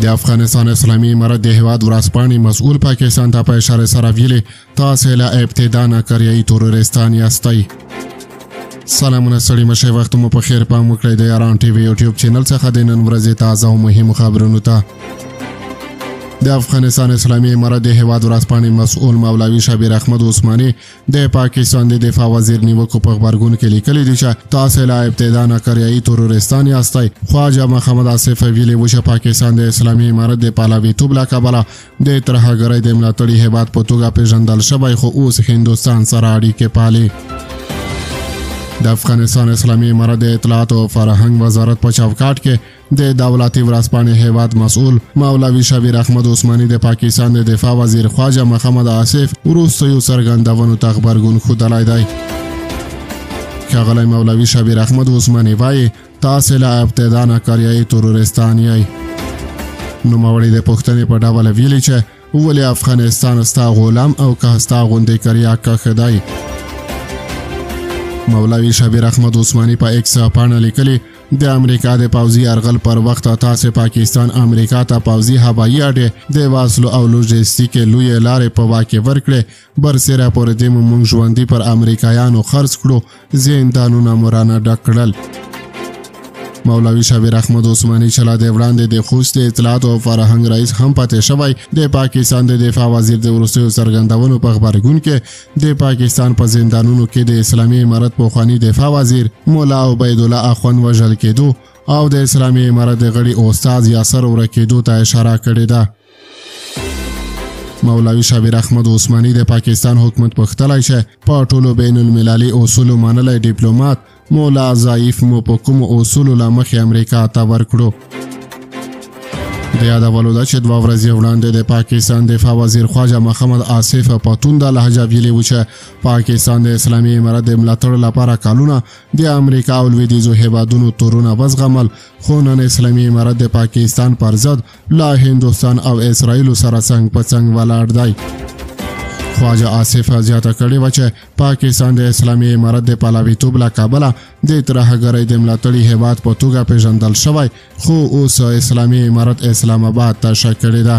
د افغانستان اسلامي امارت د هیواد ورځپاڼې مسؤل پاکستان ته په اشاره سره ویلي تاسې له ابتدا نه کریایي تروریستان یاستئ. سلامونه ستړي مشئ، وخت مو په خیر، پام وکړئ د یاران ټي وي یوټیوب چینل څخه د نن ورځې تازه او مهمو خبرونو ته. د افغانستان اسلامي امارت د هیواد ورځپاڼې مسؤل مولوي شبیر احمد عثماني د پاکستان د دفاع وزیر نیوکو په غبرګون کې لیکلي دي چې تاسې له ابتدا نه کریایي تروریستان یاستئ. خواجه محمد آصف ویلي و چې پاکستان د اسلامي امارت د پلاویتوب له کبله د ترهګرۍ د ملاتړي هیواد په توګه پیژندل شوی، خو اوس هندوستان سره اړیکې پالي. د افغانستان اسلامي امارت د اطلاعات او فرهنګ وزارت په چوکاټ کې د دولتي ورځپاڼې هیواد مسؤل مولوي شبیر احمد عثماني د پاکستان د دفاع وزیر خواجه محمد آصف وروستیو څرګندونو ته غبرګون ښودلی دی. ښاغلی مولوي شبیر احمد عثماني وایي تاسې له ابتدا نه کریایي تروریستان یئ. نوموړي د پوښتنې په ډول ویلي چې ولې افغانستان ستا غلام او که ستا غوندې کریا کښ دی. مولوي شبیر احمد عثماني په ایکس پاڼه لیکلي د امریکا د پوځي یرغل پر وخت تاسې پاکستان امریکا ته پوځي هوایي اډې د وسلو او لوژستیک لویې لارې په واک کې ورکړې. برسېره پورې دې موږ ژوندي پر امریکایانو خرڅ کړو، زندانونه مو رانه ډک کړل. مولوي شبیر احمد عثماني چې لا د وړاندې د خوست د اطلاعات او فرهنګ رئیس هم پاتې شوی، د پاکستان د دفاع وزیر د وروستیو څرګندونو په غبرګون کې د پاکستان په زندانونو کې د اسلامي امارت پخواني دفاع وزیر مولا عبیدالله اخوند وژل کېدو او د اسلامي امارت د غړي استاد یاسر ورکېدو ته اشاره کړې ده. مولوي شبیر احمد عثماني د پاکستان حکومت پوښتلی چې په ټولو بین المللي اصولو منلی ډیپلومات مولا ضعیف مو په کومو اصولو له مخې امریکا ته ورکړو. د یادولو ده چې 2 ورځې وړاندې د پاکستان دفاع وزیر خواجه محمد آصف په تونده لهجه ویلي و چې پاکستان د اسلامي امارت د ملاتړ لپاره کلونه د امریکا او لویدیځو هیوادونو تورونه وزغمل، خو نن اسلامي امارت د پاکستان پر ضد له هندوستان او اسرائیلو سره څنګ په څنګ ولاړ دی. خواجه آصف زیاته کړې وه چې پاکستان د اسلامي امارت د پلاویتوب له کبله د ترهګرۍ د ملاتړي هیواد په توګه پیژندل شوی، خو اوس اسلامي امارت اسلام آباد ته شا کړې ده.